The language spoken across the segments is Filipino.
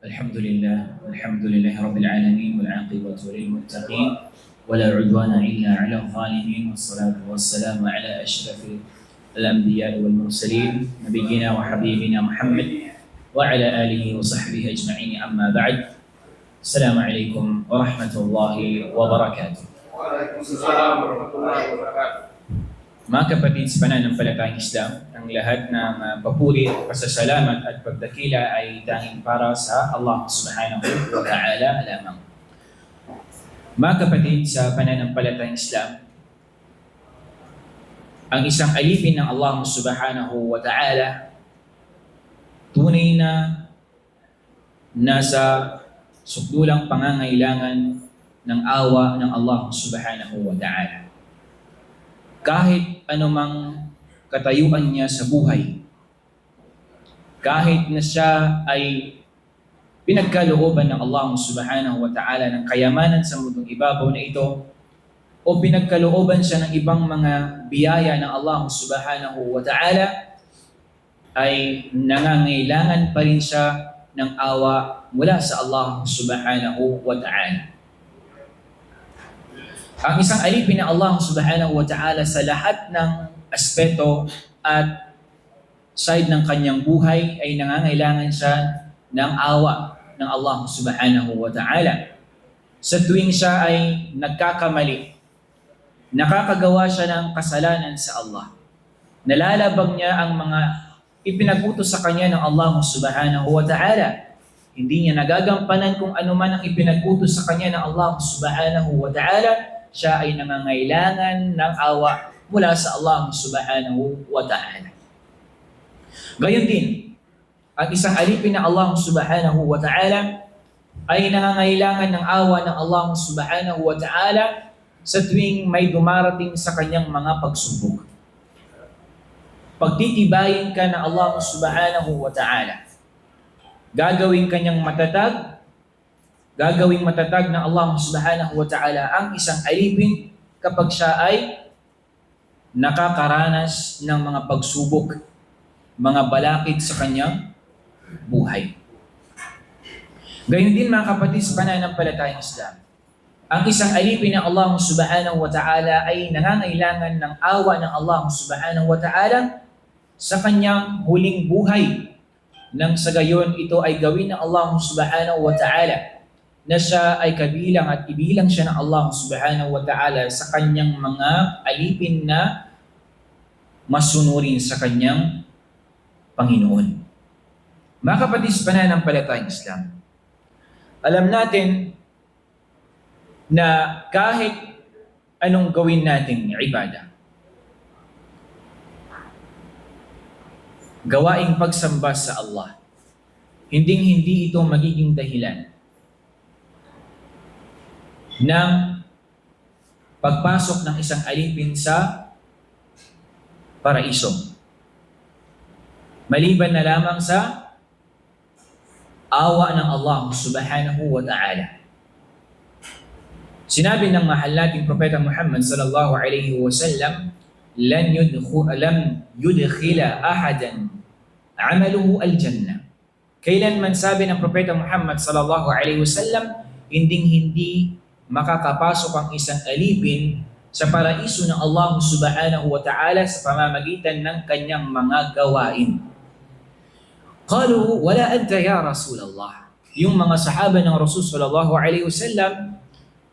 الحمد لله رب العالمين والعاقبة للمتقين ولا عدوان إلا على الظالمين والصلاة والسلام على أشرف الأنبياء والمرسلين نبينا وحبيبنا محمد وعلى آله وصحبه أجمعين أما بعد السلام عليكم ورحمة الله وبركاته. وعليكم السلام ورحمة الله وبركاته. Mga kapatid sa pananampalatayang Islam, ang lahat ng papuri, pasasalamat at pagdakila ay tanging para sa Allah subhanahu wa ta'ala lamang. Mga kapatid sa pananampalatayang Islam, ang isang alipin ng Allah subhanahu wa ta'ala tunay na nasa sukdulang pangangailangan ng awa ng Allah subhanahu wa ta'ala. Kahit anumang katayuan niya sa buhay, kahit na siya ay pinagkalooban ng Allah subhanahu wa ta'ala ng kayamanan sa mundong ibabaw na ito, o pinagkalooban siya ng ibang mga biyaya ng Allah subhanahu wa ta'ala, ay nangangailangan pa rin siya ng awa mula sa Allah subhanahu wa ta'ala. Ang isang alipin ng Allah subhanahu wa ta'ala sa lahat ng aspeto at side ng kanyang buhay ay nangangailangan siya ng awa ng Allah subhanahu wa ta'ala. Sa tuwing siya ay nagkakamali, nakakagawa siya ng kasalanan sa Allah, nalalabag niya ang mga ipinag-utos sa kanya ng Allah subhanahu wa ta'ala. Hindi niya nagagampanan kung ano man ang ipinag-utos sa kanya ng Allah subhanahu wa ta'ala. Siya ay nangangailangan ng awa mula sa Allah subhanahu wa ta'ala. Gayon din, ang isang alipin ng Allah subhanahu wa ta'ala ay nangangailangan ng awa ng Allah subhanahu wa ta'ala sa tuwing may dumarating sa kanyang mga pagsubok. Pagtitibayin ka ng Allah subhanahu wa ta'ala, gagawin kanyang matatag, gagawing matatag na Allah subhanahu wa ta'ala ang isang alipin kapag siya ay nakakaranas ng mga pagsubok, mga balakid sa kanyang buhay. Gayon din mga kapatid sa pananampalatayang Islam, ang isang alipin ng Allah subhanahu wa ta'ala ay nangangailangan ng awa ng Allah subhanahu wa ta'ala sa kanyang huling buhay, nang sa gayon ito ay gawin ng Allah subhanahu wa ta'ala na siya ay kabilang at ibilang siya ng Allah subhanahu wa ta'ala sa kanyang mga alipin na masunurin sa kanyang Panginoon. Mga kapatid sa pananampalatayang Islam, alam natin na kahit anong gawin nating ibada, gawaing pagsamba sa Allah, hindi ito magiging dahilan ng pagpasok ng isang alipin sa paraiso, maliban na lamang sa awa ng Allah subhanahu wa ta'ala. Sinabi ng mahal nating Propeta Muhammad sallallahu alaihi wasallam, lam yudkhila ahadan amaluhu al-jannah. Kailanman, sabi ng Propeta Muhammad sallallahu alaihi wasallam, hindi makakapasok ang isang alipin sa paraiso ng Allah subhanahu wa ta'ala sa pamamagitan ng kanyang mga gawain. Qalu, wala anta ya Rasulullah. Yung mga sahaba ng Rasul sallallahu alaihi wasallam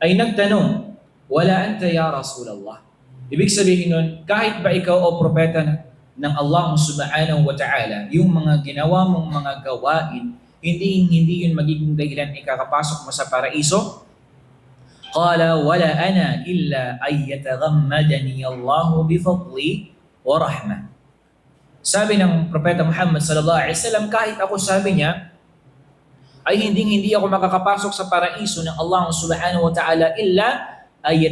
ay nagtanong, wala anta ya Rasulullah. Ibig sabihin nun, kahit ba ikaw o propeta ng Allah subhanahu wa ta'ala, yung mga ginawa mong mga gawain, hindi yun magiging dahilan ikakapasok mo sa paraiso? Qala, wala ana illa ay yataghammadani Allahu bifadli wa rahmah. Sabi ng Propeta Muhammad sallallahu alaihi wasallam, kahit ako, sabi niya, ay hindi ako makakapasok sa paraiso ng Allah subhanahu wa ta'ala illa ay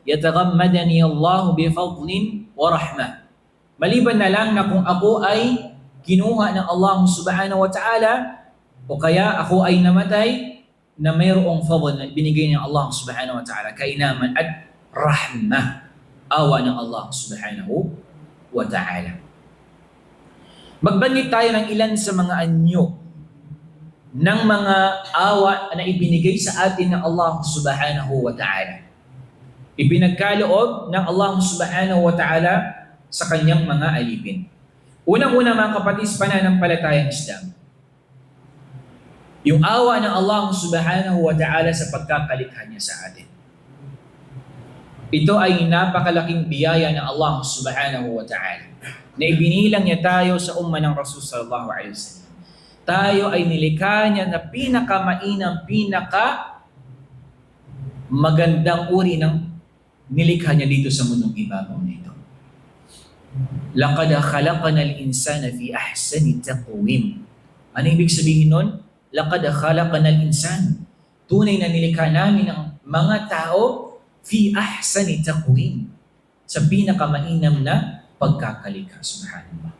yataghammadani Allahu bifadlin wa rahmah. Maliban na lang na kung ako ay kinuha ng Allah subhanahu wa ta'ala o kaya ako ay namatay na mayroong fadl na binigay ng Allah subhanahu wa ta'ala, kainaman at rahmah, awa ng Allah subhanahu wa ta'ala. Magbanggit tayo ng ilan sa mga anyo ng mga awa na ibinigay sa atin ng Allah subhanahu wa ta'ala. Ipinagkaloob ng Allah subhanahu wa ta'ala sa kanyang mga alipin. Unang-una mga kapatid sa pananampalatayang Islam, yung awa ng Allah subhanahu wa ta'ala sa pagkakalikha niya sa atin. Ito ay napakalaking biyaya ng Allah subhanahu wa ta'ala na ibinilang niya tayo sa umma ng Rasul sallallahu alaihi wasallam. Tayo ay nilikha niya na pinakamainam, magandang uri ng nilikha niya dito sa mundong ibabaw na ito. Laqad khalaqna al-insana fi ahsani taqwim. Ano ibig sabihin nun? Laqad khalaqna al-insan. Tunay na nilikha namin ang mga tao fi ahsani taqwim. Sa pinakamainam na pagkakalikha. Subhanallah.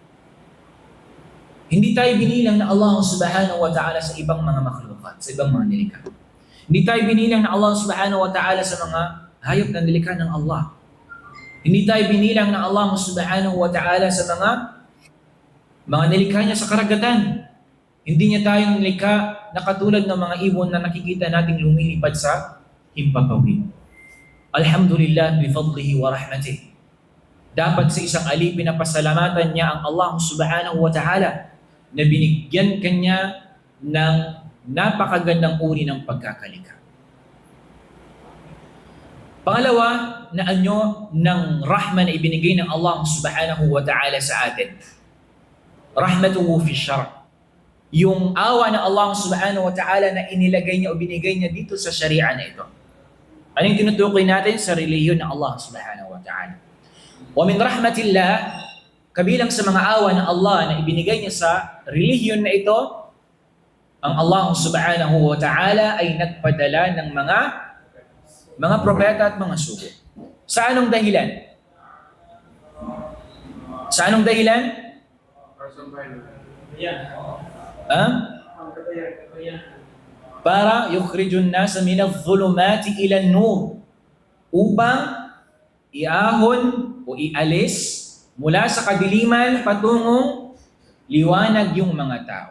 Hindi tayo binilang na Allah subhanahu wa ta'ala sa ibang mga makhlukat, sa ibang mga nilikha. Hindi tayo binilang na Allah subhanahu wa ta'ala sa mga hayop na nilikha ng Allah. Hindi tayo binilang na Allah subhanahu wa ta'ala sa mga nilikha niya sa karagatan. Hindi niya tayong nilikha na katulad ng mga ibon na nakikita nating lumilipad sa himpapawid. Alhamdulillah bifadlihi wa rahmatih. Dapat sa isang alipin na pasalamatan niya ang Allah subhanahu wa ta'ala na binigyan kanya ng napakagandang uri ng pagkakalikha. Pangalawa, na anyo ng rahma na ibinigay ng Allah subhanahu wa ta'ala sa atin. Rahmatuhu fi syara'. Yung awa ng Allah subhanahu wa ta'ala na inilagay niya o binigay niya dito sa sharia na ito. Ano yung tinutukoy natin? Sa reliyon ng Allah subhanahu wa ta'ala. Wa min rahmatillah, kabilang sa mga awa ng Allah na ibinigay niya sa relihiyon na ito, ang Allah subhanahu wa ta'ala ay nagpadala ng mga propeta at mga sugo. Sa anong dahilan? Sa anong dahilan? Para yukhrijun nasa minadh-dhulumati ila an-nur, upang iahon o ialis mula sa kadiliman patungong liwanag yung mga tao.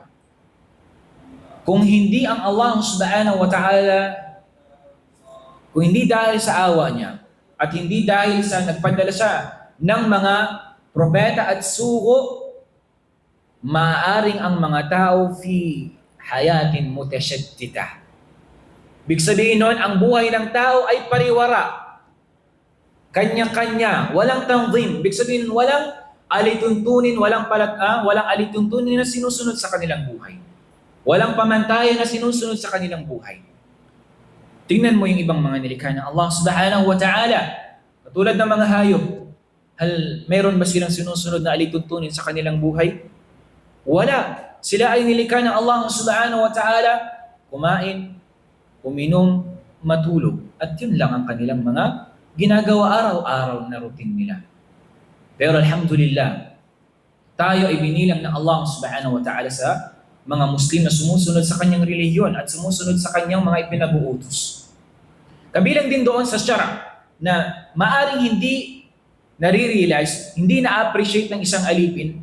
Kung hindi ang Allah subhanahu wa ta'ala, kung hindi dahil sa awa niya, at hindi dahil sa nagpadala siya ng mga propeta at sugo, maaaring ang mga tao fi hayatin mutashattita. Big sabihin nun, ang buhay ng tao ay pariwara. Kanya-kanya, walang tanzim. Ibig sabihin, walang alituntunin, walang alituntunin na sinusunod sa kanilang buhay. Walang pamantayan na sinusunod sa kanilang buhay. Tingnan mo yung ibang mga nilikha ng Allah subhanahu wa ta'ala. Katulad ng mga hayop. Meron ba silang sinusunod na alituntunin sa kanilang buhay? Wala. Sila ay nilikha ng Allah subhanahu wa ta'ala, kumain, uminom, matulog. At yun lang ang kanilang mga ginagawa araw-araw na routine nila. Pero alhamdulillah, tayo ay binilang ng Allah subhanahu wa ta'ala sa mga Muslim na sumusunod sa kanyang relihiyon at sumusunod sa kanyang mga ipinag-uutos. Kabilang din doon sa syara na maaring hindi nare-realize, hindi na-appreciate ng isang alipin,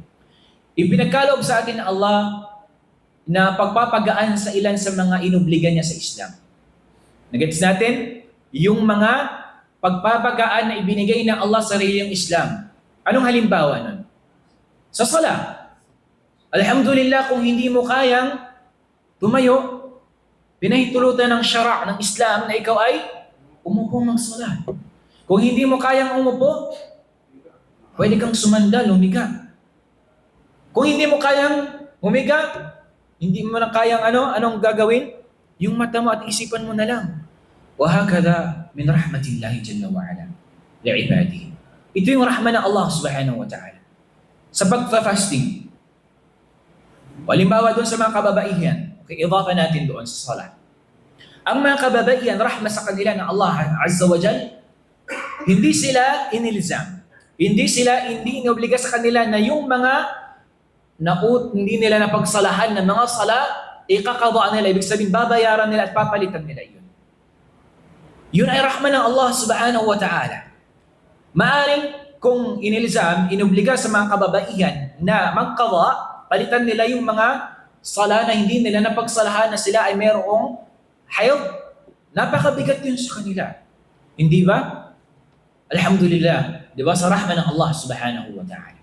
ipinagkaloob sa atin ng Allah na pagpapagaan sa ilan sa mga inobligan niya sa Islam. Nagets natin? Yung mga pagpapagaan na ibinigay ng Allah sa reliyong Islam. Anong halimbawa nun? Sa sala. Alhamdulillah, kung hindi mo kayang tumayo, pinahintulutan ng syara' ng Islam na ikaw ay umupo ng sala. Kung hindi mo kayang umupo, pwede kang sumandal, humiga. Kung hindi mo kayang humiga, hindi mo na kayang anong gagawin? Yung mata mo at isipan mo na lang. وَهَكَذَا مِنْ رَحْمَةِ اللَّهِ جَلَّ وَعَلَى لِعِبَادِهِ. Ito yung rahma ng Allah subhanahu wa ta'ala. Sa pagpa-fasting. Halimbawa doon sa mga kababaihan, okay, idafa natin doon sa salat. Ang mga kababaihan, rahma sa kanila ng Allah Azza wa Jal, hindi sila inilzam. Hindi inobliga sa kanila na yung mga hindi nila napagsalahan ng mga sala, ikakadaan nila. Ibig sabihin, babayaran nila at papalitan nila yun. Yun ay rahman ng Allah subhanahu wa ta'ala. Maaring kung inilzam, inobliga sa mga kababaihan na magqada, palitan nila yung mga sala na hindi nila napagsalahan na sila ay mayroong hayd. Napakabigat yun sa kanila. Hindi ba? Alhamdulillah. Di ba? Sa rahman ng Allah subhanahu wa ta'ala.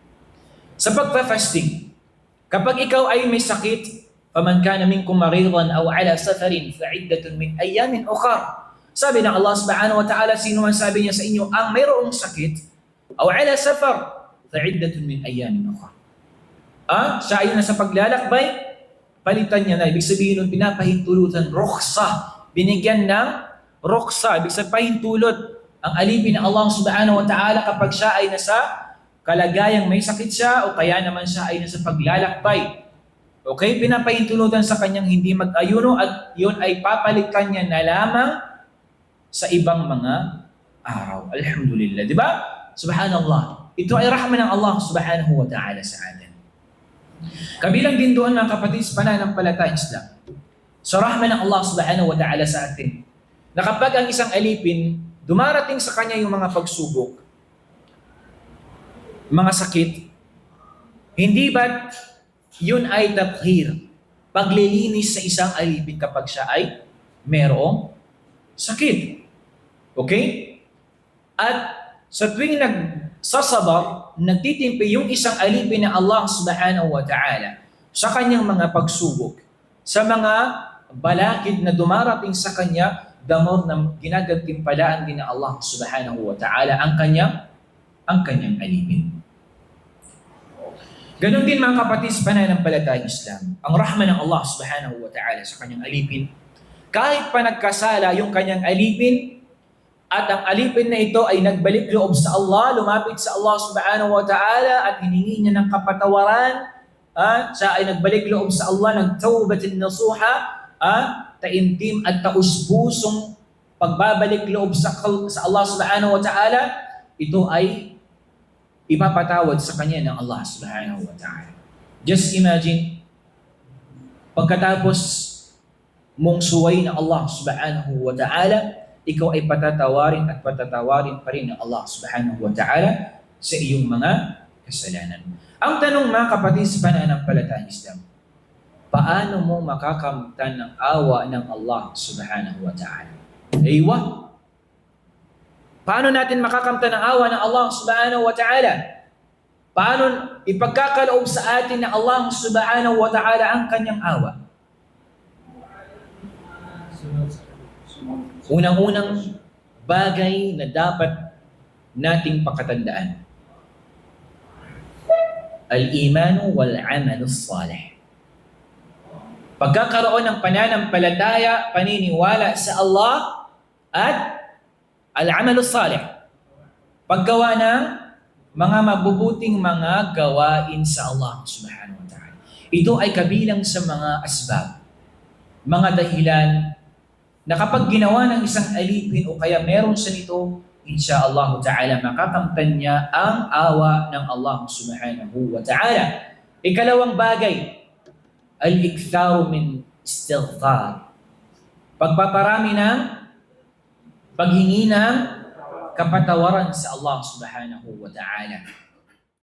Sa pagpa-fasting, kapag ikaw ay may sakit, faman kana minkum maridan aw ala safarin fa iddatun min ayamin ukhra. Sabi ng Allah subhanahu wa ta'ala, sino man sabi niya sa inyo ang mayroong sakit aw ala safar fa iddatun min ayamin ukhra. Siya ay nasa paglalakbay, palitan niya na. Ibig sabihin nun, pinapahintulutan, rukhsa. Binigyan ng rukhsa. Ibig sabihin, pahintulot ang alipin ng Allah subhanahu wa ta'ala kapag siya ay nasa kalagayang may sakit siya o kaya naman siya ay nasa paglalakbay. Okay? Pinapahintulutan sa kanyang hindi mag-ayuno at yun ay papalitan niya na lamang sa ibang mga araw. Alhamdulillah. Di ba? Subhanallah. Ito ay rahman ng Allah subhanahu wa ta'ala sa atin. Kabilang din doon mga kapatid sa pananampalatayang Islam. Sa rahman ng Allah subhanahu wa ta'ala sa atin, na kapag ang isang alipin, dumarating sa kanya yung mga pagsubok, mga sakit, hindi ba't yun ay tathir, paglilinis sa isang alipin kapag siya ay merong sakit. Okay? At sa tuwing nagsasabar, nagtitimpi yung isang alipin ng Allah subhanahu wa ta'ala sa kanyang mga pagsubok, sa mga balakid na dumarating sa kanya, the more na ginagantimpalaan din ng Allah subhanahu wa ta'ala ang kanyang alipin. Ganon din mga kapatid sa pananampalatayang Islam, ang rahman ng Allah subhanahu wa ta'ala sa kanyang alipin, kahit pa nagkasala yung kanyang alipin, at ang alipin na ito ay nagbalik loob sa Allah, lumapit sa Allah subhanahu wa ta'ala at hiningi niya ng kapatawaran, siya ay nagbalik loob sa Allah ng tawbatin nasuha, taimtim at taus-pusong pagbabalik loob sa Allah subhanahu wa ta'ala, ito ay ipapatawad sa kanya ng Allah subhanahu wa ta'ala. Just imagine, pagkatapos mong suway ng Allah subhanahu wa ta'ala, ikaw ay patatawarin at patatawarin pa rin ng Allah subhanahu wa ta'ala sa iyong mga kasalanan. Ang tanong mga kapatid sa pananampalatayang Islam, paano mo makakamtan ng awa ng Allah subhanahu wa ta'ala? Aywa! Paano natin makakamtan ng awa ng Allah subhanahu wa ta'ala? Paano ipagkakaloob sa atin ng Allah subhanahu wa ta'ala ang kanyang awa? Unang-unang bagay na dapat nating pakatandaan, al-imanu wal-amalu salih. Pagkakaroon ng pananampalataya, paniniwala sa Allah at al-amalu salih. Paggawa ng mga mabubuting mga gawain sa Allah subhanahu wa ta'ala. Ito ay kabilang sa mga asbab, mga dahilan na kapag ginawa ng isang alipin o kaya meron sa nito, insha'Allah ta'ala makakamtan niya ang awa ng Allah subhanahu wa ta'ala. Ikalawang bagay, al-iktharu min istighfar. Pagpaparami ng paghingi ng kapatawaran sa Allah subhanahu wa ta'ala.